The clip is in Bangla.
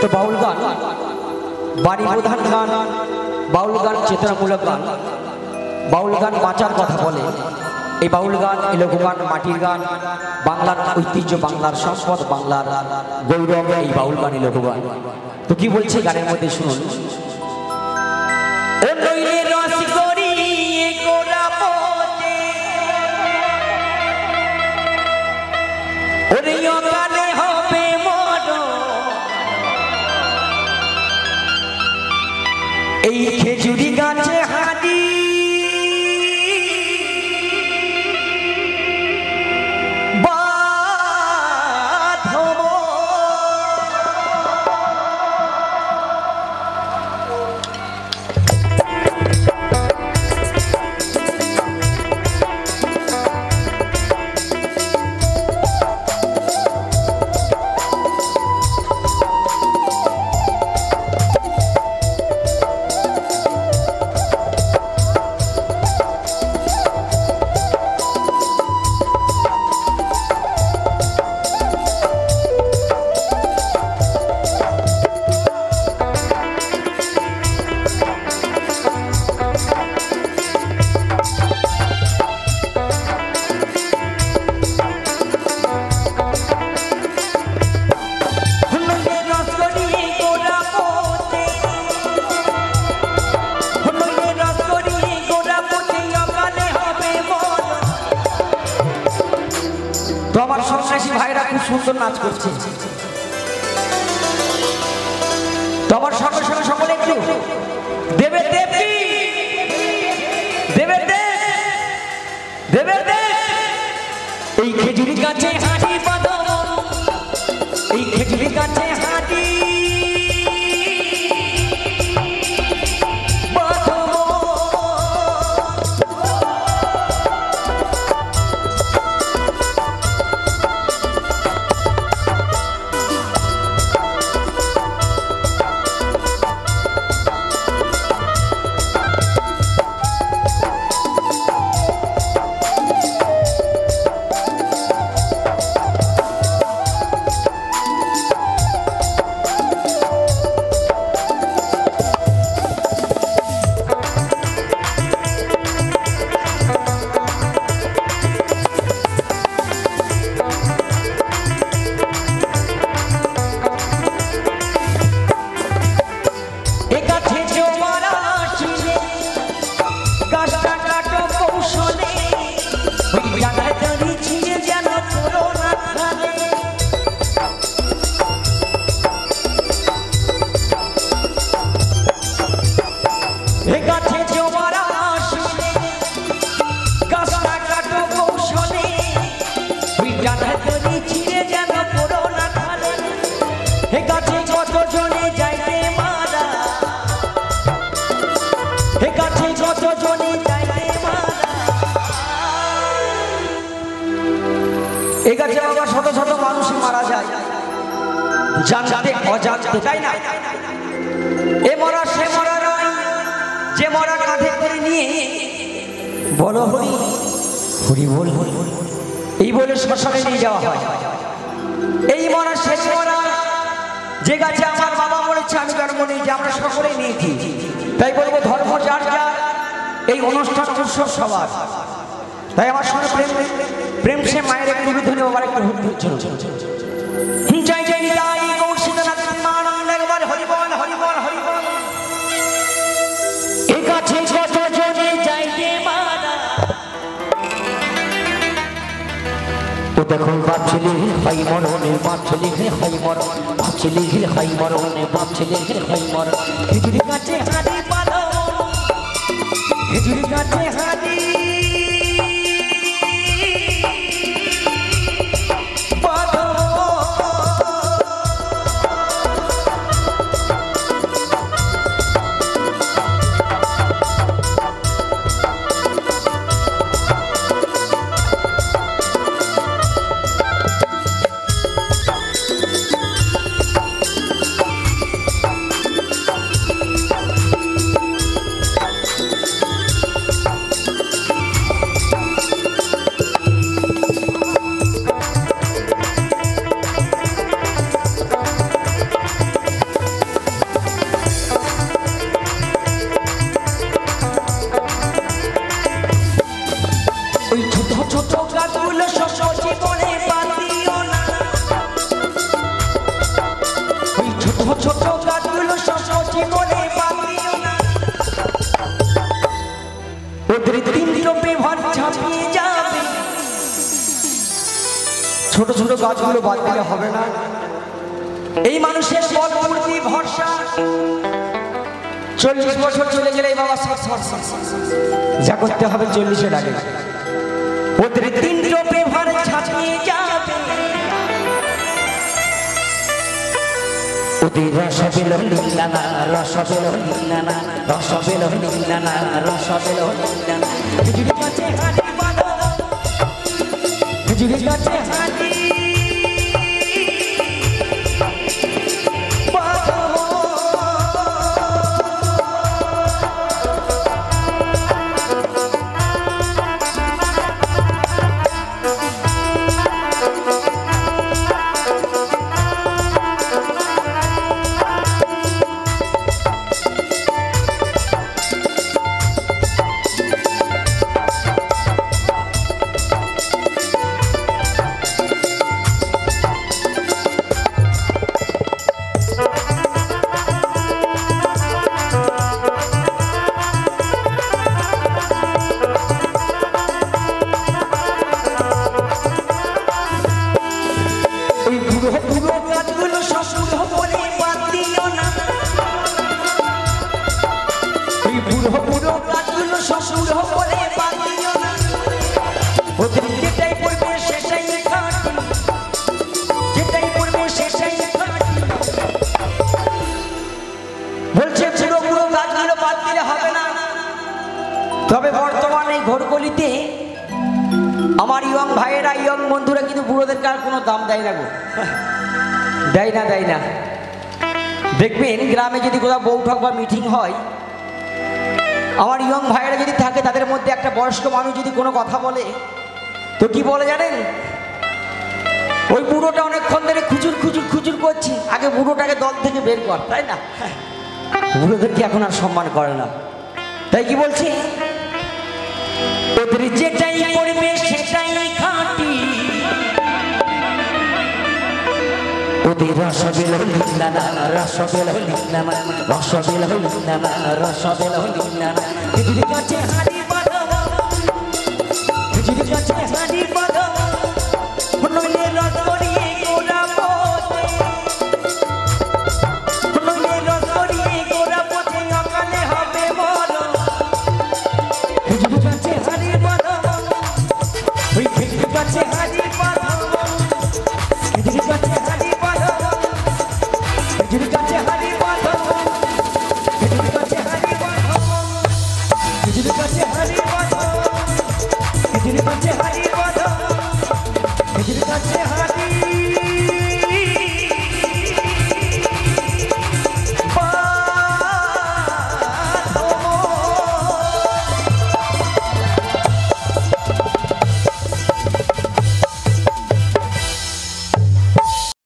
তো বাউল গান বাণী প্রধান গান, বাউল গান চেতনামূলক গান, বাউল গান বাঁচার কথা বলে। এই বাউল গান, এই লোকগান, মাটির গান, বাংলার ঐতিহ্য, বাংলার সম্পদ, বাংলার গৌরব, এই বাউল গান, এই লোকগান। তো কি বলছে গানের মধ্যে শুনুন। এই খেজুরি গাছে হাঁড়ি বাঁধব, তো আমার সন্ন্যাসী ভাইরা খুব সুন্দর নাচ করছে। তো আমার সঙ্গে সঙ্গে সকলে একটু দেবে দেবী, দেবে দেব, দেবে দেব। এই খেজুরি গাছে হাঁড়ি বাঁধব, এই খেজুরি গাছে হাঁড়ি শত শত মানুষ মারা যায় জানতে অজান্তে, তাই না? এ মরা সে মরা নয়, যে মরা কাঁধে করে নিয়ে বলো হরি হরি বল, এই বলে শ্মশানে নিয়ে যাওয়া হয়। এই মরা শেষ মরা, যে গাছে আমার বাবা মরেছে আমি জন্ম নিয়েছি, আমরা সকলেই নিয়েছি। তাই বলবো ধর্ম যার যার, এই অনুষ্ঠান উৎসব সবার। তাই আমার সঙ্গে প্রেম প্রেম সে মায়ের একটু ধরে আবার একটু হচ্ছে। জয় জয় নিতাই গৌর সীতানাথ প্রেমানন্দ, একবার হরি বল হরি বল হরি বল। এই গাছে কত জনে যাইতে মারা, ও দেখো বাপ ছেলে হাই মরণে, বাপ ছেলে হাই মরণ, বাপ ছেলে হাই মরণে, বাপ ছেলে হাই মরণ। খেজুরি গাছে হাঁড়ি বাঁধো, খেজুরি গাছে হাঁড়ি ছোট গাছগুলো সব জীবনে বাদ দিও না, ওই ছোট ছোট গাছগুলো সব জীবনে বাদ দিও না, ওদের দিন রূপে ভর ছাপিয়ে যাবে। ছোট ছোট গাছগুলো বাদ দিলে হবে না, এই মানুষের বল বুদ্ধি ভরসা 40 বছর চলে গেলে বাবা যা করতে হবে 40-এর আগে ওদের দিন রূপে ভর ছাপিয়ে যাবে। ওদের রস পেল নীলানা, রস পেল নীলানা, রস পেল নীলানা, রস পেল নীলানা। খিচুড়ি কাছে হাঁড়ি বাঁধো, খিচুড়ি কাছে হাঁড়ি তবে বর্তমানে ঘরগলিতে আমার ইয়ং ভাইয়েরা ইয়ং বন্ধুরা কিন্তু বুড়োদের কার কোনো দাম দেয় না গো, দেয় না দেয় না। দেখবেন গ্রামে যদি কোথাও বৈঠক বা মিটিং হয়, আমার ইয়ং ভাইয়েরা যদি থাকে তাদের মধ্যে একটা বয়স্ক মানুষ যদি কোনো কথা বলে তো কি বলে জানেন, ওই বুড়োটা অনেকক্ষণ ধরে খুচুর খুচুর খুচুর করছে, আগে বুড়োটাকে দল থেকে বের কর, তাই না? বুড়োদেরকে এখন আর সম্মান করে না, তাই কি বলছি, ওদের যেটাই করবে সেটাই খাঁটি, ওদের রস বেল নীলানা, রস বেল নীলানা, রস বেল নীলানা, রস বেল নীলানা। খিচুড়ি কাছে হাঁড়ি